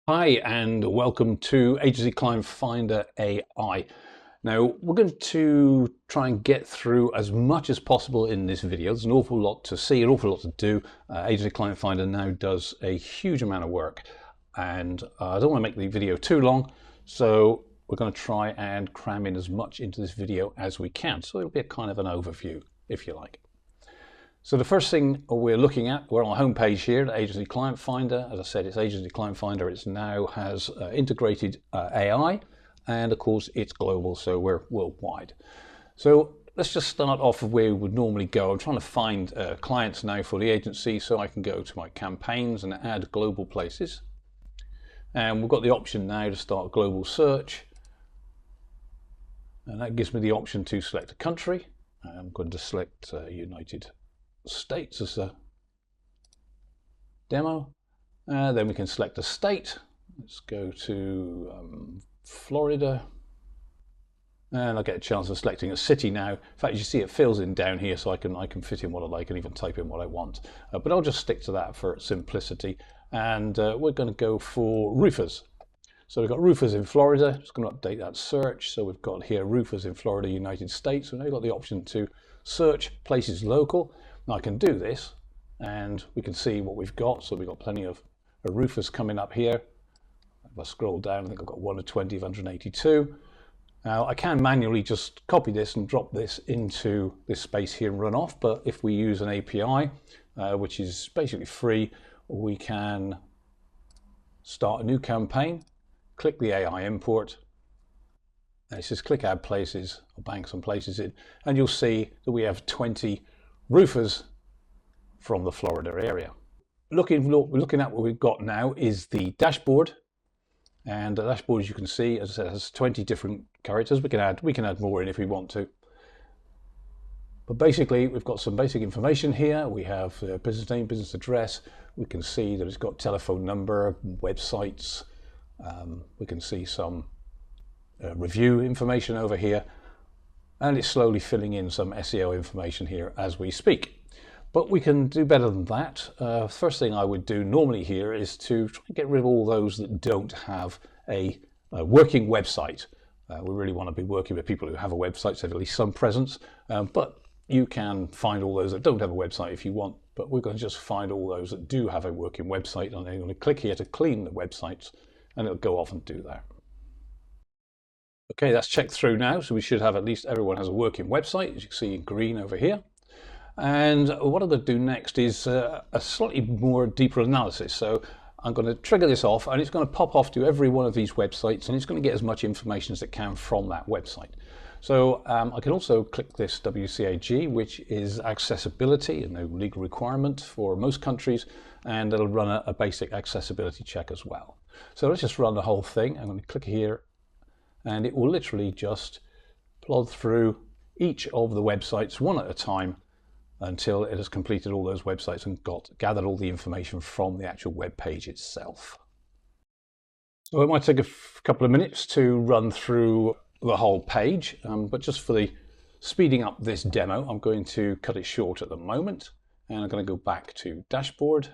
Hi and welcome to Agency Client Finder AI. Now we're going to try and get through as much as possible in this video. There's an awful lot to see, an awful lot to do. Agency Client Finder now does a huge amount of work, and I don't want to make the video too long, so we're going to try and cram in as much into this video as we can. So it'll be a kind of an overview, if you like. So the first thing we're looking at, we're on the home page here, the Agency Client Finder. As I said, it's Agency Client Finder. It now has integrated AI, and of course it's global, so we're worldwide. So let's just start off where we would normally go. I'm trying to find clients now for the agency, so I can go to my campaigns and add global places. And we've got the option now to start a global search. And that gives me the option to select a country. I'm going to select United States as a demo. Then we can select a state. Let's go to Florida, and I'll get a chance of selecting a city now. In fact, you see it fills in down here, so I can fit in what I like and even type in what I want. But I'll just stick to that for simplicity, and we're going to go for roofers. So we've got roofers in Florida. Just going to update that search. So we've got here roofers in Florida, United States. So now we've got the option to search places local. Now I can do this and we can see what we've got. So we've got plenty of roofers coming up here. If I scroll down, I think I've got 1 to 20 of 182. Now I can manually just copy this and drop this into this space here and run off. But if we use an API, which is basically free, we can start a new campaign, click the AI import, and it says click add places or bang some places in, and you'll see that we have 20 roofers from the Florida area. Looking at what we've got now is the dashboard, and the dashboard, as you can see, as I said, has 20 different characters. We can add more in if we want to, but basically we've got some basic information here. We have business name, business address. We can see that it's got telephone number, websites. We can see some review information over here, and it's slowly filling in some SEO information here as we speak. But we can do better than that. First thing I would do normally here is to try and get rid of all those that don't have a working website. We really want to be working with people who have a website, so have at least some presence, but you can find all those that don't have a website if you want. But we're going to just find all those that do have a working website, and I'm going to click here to clean the websites, and it'll go off and do that. Okay, that's checked through now, so we should have at least everyone has a working website, as you can see in green over here. And what I'm going to do next is a slightly more deeper analysis. So I'm going to trigger this off, and it's going to pop off to every one of these websites, and it's going to get as much information as it can from that website. So I can also click this WCAG, which is accessibility, and no legal requirement for most countries, and it'll run a basic accessibility check as well. So let's just run the whole thing. I'm going to click here, and it will literally just plod through each of the websites one at a time until it has completed all those websites and gathered all the information from the actual web page itself. So it might take a couple of minutes to run through the whole page, but just for the speeding up this demo, I'm going to cut it short at the moment, and I'm going to go back to dashboard.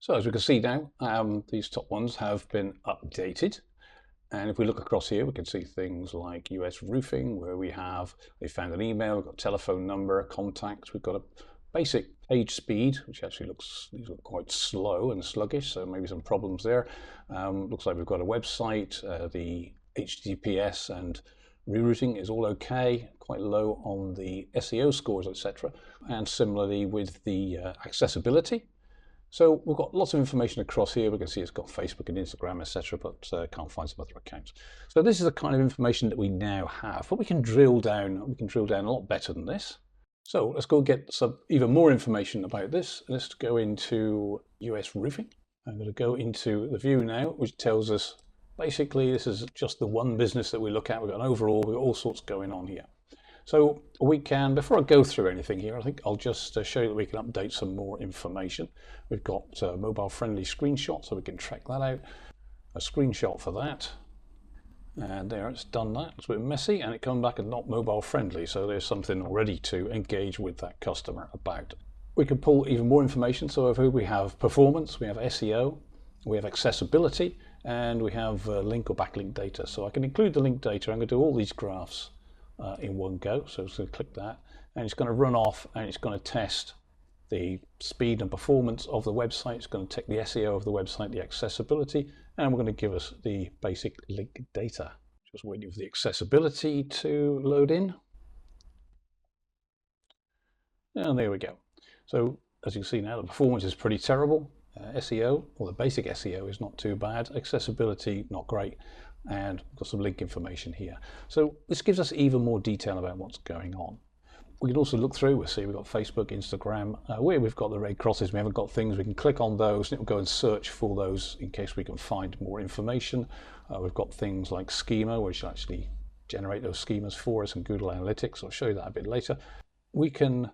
So as we can see now, these top ones have been updated. And if we look across here, we can see things like US roofing, where they found an email, we've got telephone number, contacts, we've got a basic page speed, which actually these look quite slow and sluggish, so maybe some problems there. Looks like we've got a website, the HTTPS and rerouting is all okay, quite low on the SEO scores, etc. And similarly with the accessibility. So we've got lots of information across here. We can see it's got Facebook and Instagram, etc., but can't find some other accounts. So this is the kind of information that we now have, but we can drill down. We can drill down a lot better than this. So let's go get some even more information about this. Let's go into US roofing. I'm going to go into the view now, which tells us basically this is just the one business that we look at. We've got an overall, we've got all sorts going on here. So we can, before I go through anything here, I think I'll just show you that we can update some more information. We've got a mobile friendly screenshot, so we can track that out. A screenshot for that. And there, it's done that. It's a bit messy, and it comes back and not mobile friendly. So there's something already to engage with that customer about. We can pull even more information. So over here we have performance, we have SEO, we have accessibility, and we have link or backlink data. So I can include the link data. I'm going to do all these graphs in one go. So I'm just going to click that, and it's going to run off, and it's going to test the speed and performance of the website. It's going to take the SEO of the website, the accessibility, and we're going to give us the basic link data. Just waiting for the accessibility to load in. And there we go. So as you can see now, the performance is pretty terrible. SEO, or the basic SEO, is not too bad. Accessibility, not great. And we've got some link information here. So this gives us even more detail about what's going on. We can also look through, we'll see we've got Facebook, Instagram, where we've got the red crosses, we haven't got things, we can click on those and it will go and search for those in case we can find more information. We've got things like schema, which actually generate those schemas for us in Google Analytics. I'll show you that a bit later. We can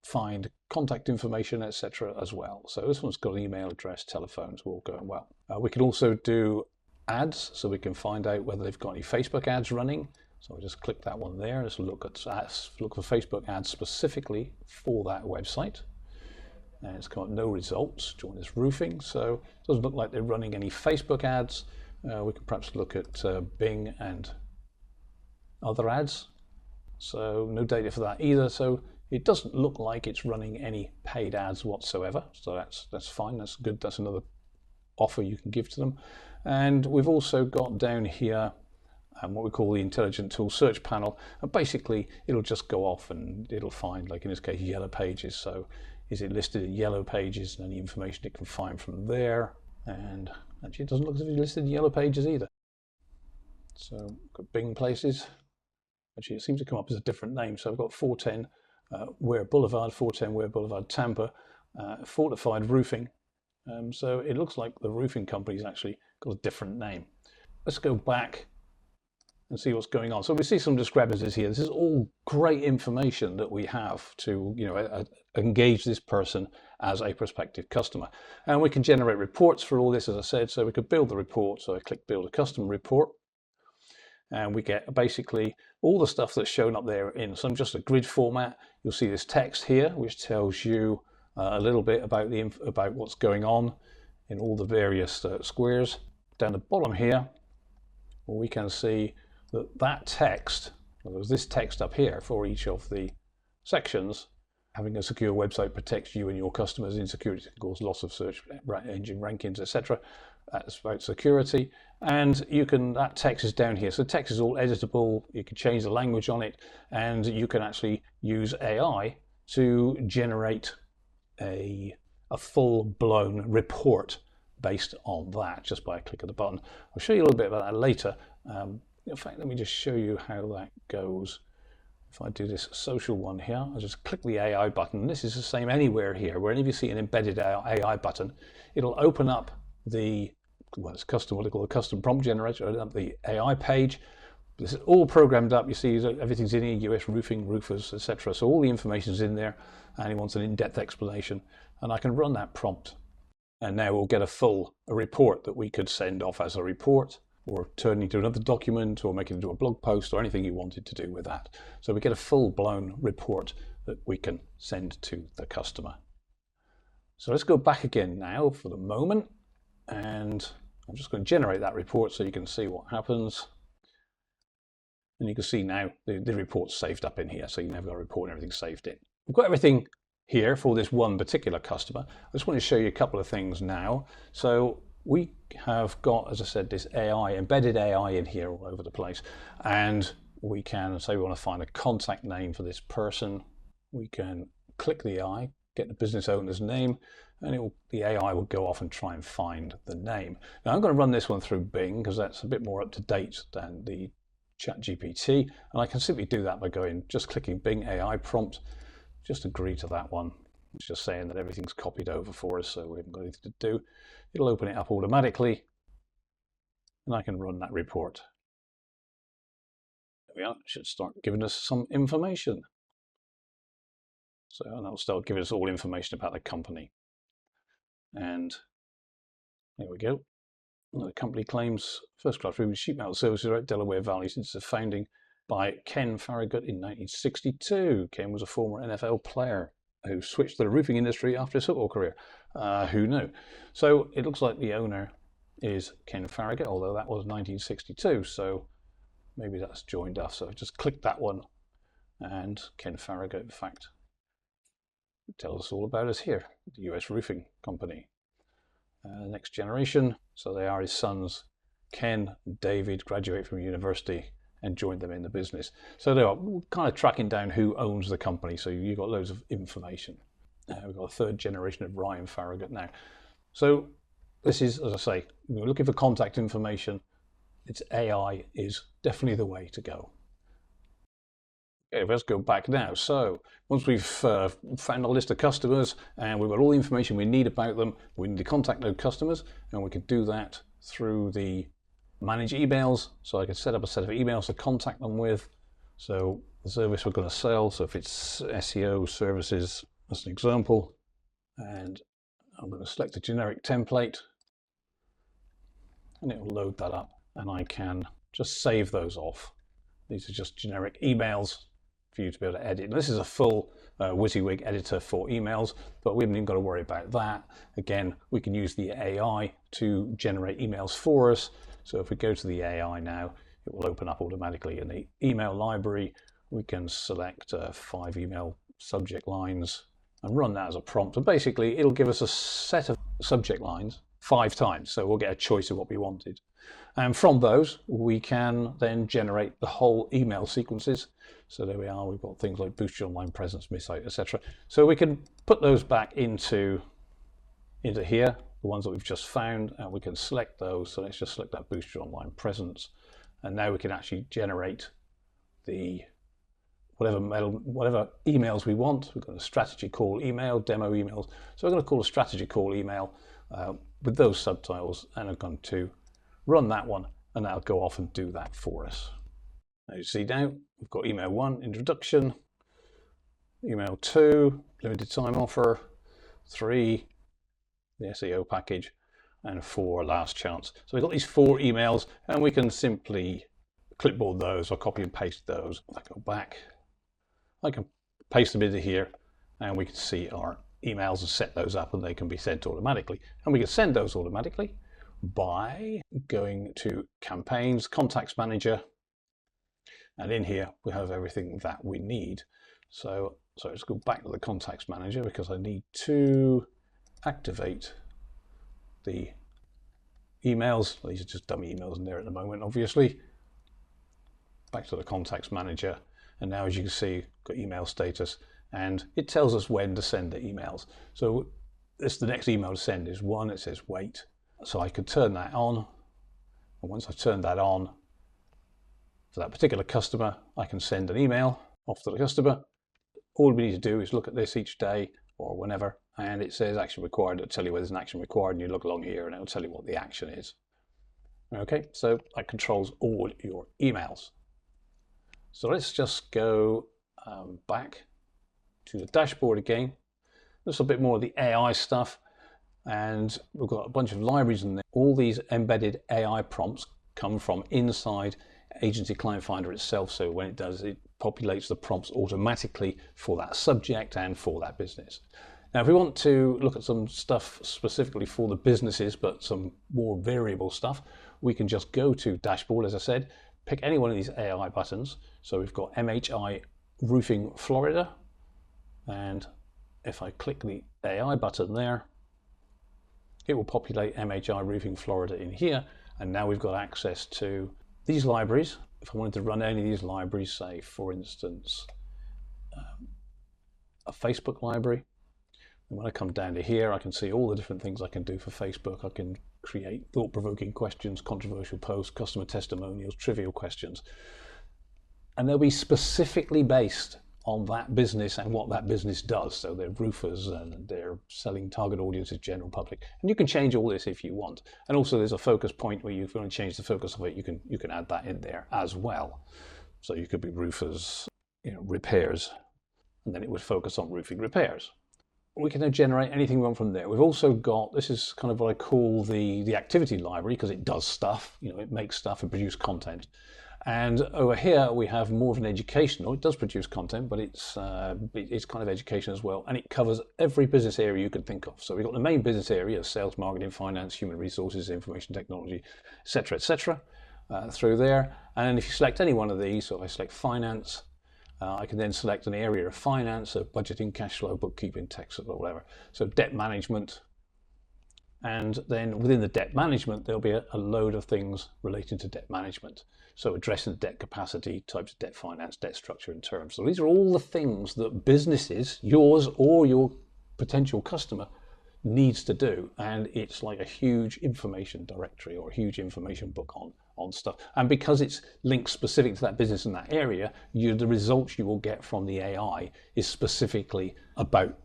find contact information, etc. as well. So this one's got an email address, telephones, all going well. We can also do ads, so we can find out whether they've got any Facebook ads running. So I'll just click that one there. Let's look for Facebook ads specifically for that website. And it's got no results. Join this roofing. So it doesn't look like they're running any Facebook ads. We can perhaps look at Bing and other ads. So no data for that either. So it doesn't look like it's running any paid ads whatsoever. So that's fine. That's good. That's another offer you can give to them. And we've also got down here what we call the intelligent tool search panel, and basically it'll just go off and it'll find, like in this case, yellow pages. So is it listed in yellow pages, and any information it can find from there. And actually it doesn't look as if it's listed in yellow pages either. So got Bing places. Actually it seems to come up as a different name. So I've got 410 Ware Boulevard, 410 Ware Boulevard, Tampa, fortified roofing. So it looks like the roofing company's actually got a different name. Let's go back and see what's going on. So we see some discrepancies here. This is all great information that we have to, engage this person as a prospective customer. And we can generate reports for all this, as I said. So we could build the report. So I click build a custom report, and we get basically all the stuff that's shown up there in some just a grid format. You'll see this text here, which tells you a little bit about about what's going on in all the various squares. Down the bottom here, we can see that text, there's this text up here for each of the sections. Having a secure website protects you and your customers. Insecurity can cause loss of search engine rankings, etc. That's about security. And that text is down here. So text is all editable. You can change the language on it, and you can actually use AI to generate a full-blown report based on that, just by a click of the button. I'll show you a little bit about that later. In fact, let me just show you how that goes. If I do this social one here, I'll just click the AI button. This is the same anywhere here. Wherever you see an embedded AI button, it'll open up it's custom, what they call a custom prompt generator, the AI page. This is all programmed up. You see everything's in here, US roofing, roofers, etc. So all the information is in there, and he wants an in-depth explanation. And I can run that prompt. And now we'll get a report that we could send off as a report, or turn into another document, or make it into a blog post, or anything you wanted to do with that. So we get a full-blown report that we can send to the customer. So let's go back again now for the moment, and I'm just going to generate that report so you can see what happens. And you can see now the report's saved up in here, so you can have a report and everything saved in. We've got everything here for this one particular customer. I just want to show you a couple of things now. So we have got, as I said, this AI, embedded AI in here all over the place. And we can say we want to find a contact name for this person. We can click the AI, get the business owner's name, and the AI will go off and try and find the name. Now I'm going to run this one through Bing because that's a bit more up to date than the ChatGPT. And I can simply do that by just clicking Bing AI prompt, just agree to that one. It's just saying that everything's copied over for us, so we haven't got anything to do. It'll open it up automatically, and I can run that report. There we are. It should start giving us some information. So that'll start giving us all information about the company. And there we go. The company claims first-class roofing sheet metal services at Delaware Valley since the founding by Ken Farragut in 1962. Ken was a former NFL player. who switched to the roofing industry after his football career. Who knew? So it looks like the owner is Ken Farragut, although that was 1962, so maybe that's joined us. So I just click that one, and Ken Farragut, in fact, tells us all about us here, the US Roofing Company. Next generation, so they are his sons, Ken, David, graduate from university and joined them in the business. So they are kind of tracking down who owns the company, so you've got loads of information. We've got a third generation of Ryan Farragut now. So this is, as I say, we're looking for contact information. It's AI is definitely the way to go. Okay, let's go back now. So once we've found a list of customers and we've got all the information we need about them, we need to contact those customers, and we can do that through the manage emails. So I can set up a set of emails to contact them with. So the service we're going to sell, so if it's SEO services, as an example, and I'm going to select a generic template, and it will load that up, and I can just save those off. These are just generic emails for you to be able to edit. And this is a full WYSIWYG editor for emails, but we haven't even got to worry about that. Again, we can use the AI to generate emails for us. So if we go to the AI now, it will open up automatically in the email library. We can select 5 email subject lines and run that as a prompt. And basically, it'll give us a set of subject lines 5 times. So we'll get a choice of what we wanted. And from those, we can then generate the whole email sequences. So there we are, we've got things like boost your online presence, miss out, etc. So we can put those back into here, the ones that we've just found, and we can select those. So let's just select that boost your online presence. And now we can actually generate the whatever emails we want. We've got a strategy call email, demo emails. So we're going to call a strategy call email with those subtitles, and I'm going to run that one, and that'll go off and do that for us. Now you see now, we've got email 1, introduction, email 2, limited time offer, 3, the SEO package, and 4, last chance. So we've got these 4 emails, and we can simply clipboard those or copy and paste those. If I go back, I can paste them into here, and we can see our emails and set those up, and they can be sent automatically. And we can send those automatically by going to campaigns, contacts manager, and in here we have everything that we need. So let's go back to the contacts manager, because I need to activate the emails. These are just dummy emails in there at the moment, obviously. Back to the contacts manager, and now as you can see, got email status, and it tells us when to send the emails. So the next email to send is 1, it says wait. So I could turn that on, and once I've turned that on for that particular customer, I can send an email off to the customer. All we need to do is look at this each day or whenever, and it says action required. It'll tell you whether there's an action required, and you look along here and it'll tell you what the action is. Okay, so that controls all your emails. So let's just go back to the dashboard again. There's a bit more of the AI stuff. And we've got a bunch of libraries in there. All these embedded AI prompts come from inside Agency Client Finder itself. So when it does, it populates the prompts automatically for that subject and for that business. Now, if we want to look at some stuff specifically for the businesses, but some more variable stuff, we can just go to dashboard, as I said, pick any one of these AI buttons. So we've got MHI Roofing Florida. And if I click the AI button there, it will populate MHI Roofing Florida in here, and now we've got access to these libraries. If I wanted to run any of these libraries, say for instance a Facebook library, and when I come down to here, I can see all the different things I can do for Facebook. I can create thought-provoking questions, controversial posts, customer testimonials, trivial questions, and they'll be specifically based on that business and what that business does. So they're roofers and they're selling target audiences, general public. And you can change all this if you want. And also there's a focus point where if you want to change the focus of it, you can add that in there as well. So you could be roofers, repairs, and then it would focus on roofing repairs. We can then generate anything we want from there. We've also got, this is kind of what I call the activity library, because it does stuff, it makes stuff and produces content. And over here we have more of an educational. It does produce content, but it's kind of education as well, and it covers every business area you can think of. So we've got the main business area: sales, marketing, finance, human resources, information technology, etc., through there. And then if you select any one of these, so if I select finance, I can then select an area of finance, so budgeting, cash flow, bookkeeping, tax, or whatever. So debt management. And then within the debt management, there'll be a load of things related to debt management. So addressing debt capacity, types of debt finance, debt structure and terms. So these are all the things that businesses, yours or your potential customer, needs to do. And it's like a huge information directory or a huge information book on stuff. And because it's linked specific to that business in that area, the results you will get from the AI is specifically about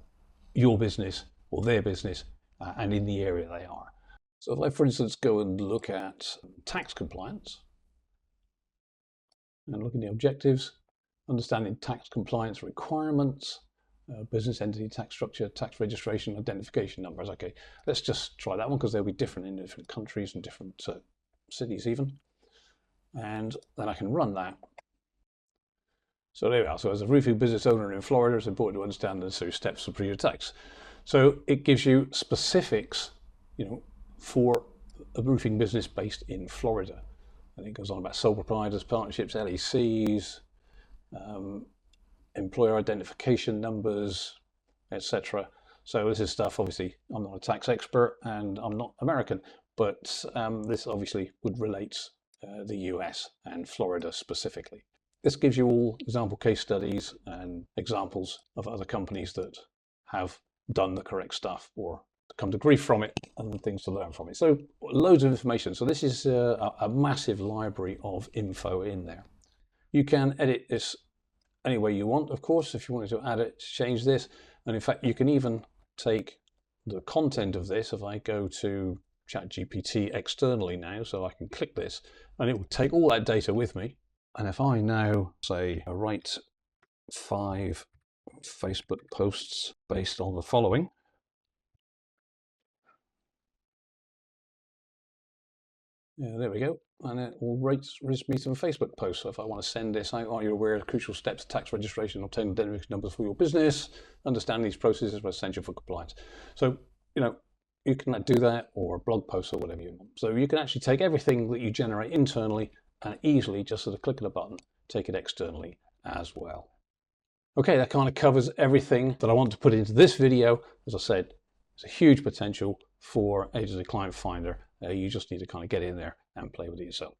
your business or their business, and in the area they are. So if I, for instance, go and look at tax compliance and look at the objectives, understanding tax compliance requirements, business entity tax structure, tax registration, identification numbers. Okay, let's just try that one because they'll be different in different countries and different cities even. And then I can run that. So there we are. So as a roofing business owner in Florida, it's important to understand the necessary steps for pre-tax. So it gives you specifics, for a roofing business based in Florida. And it goes on about sole proprietors, partnerships, LECs, employer identification numbers, etc. So this is stuff, obviously, I'm not a tax expert and I'm not American, but this obviously would relate the US and Florida specifically. This gives you all example case studies and examples of other companies that have done the correct stuff or come to grief from it and things to learn from it. So loads of information. So this is a massive library of info in there. You can edit this any way you want, of course, if you wanted to add it, change this. And in fact, you can even take the content of this. If I go to ChatGPT externally now, so I can click this and it will take all that data with me. And if I now say write 5 Facebook posts based on the following, yeah, there we go, and it will rate me some Facebook posts. So if I want to send this out, are you aware of crucial steps to tax registration, obtain identification numbers for your business, understand these processes are essential for compliance. So you can do that, or a blog post or whatever you want. So you can actually take everything that you generate internally and easily, just at a click of a button, take it externally as well. Okay, that kind of covers everything that I want to put into this video. As I said, there's a huge potential for Agency Client Finder. You just need to kind of get in there and play with it yourself.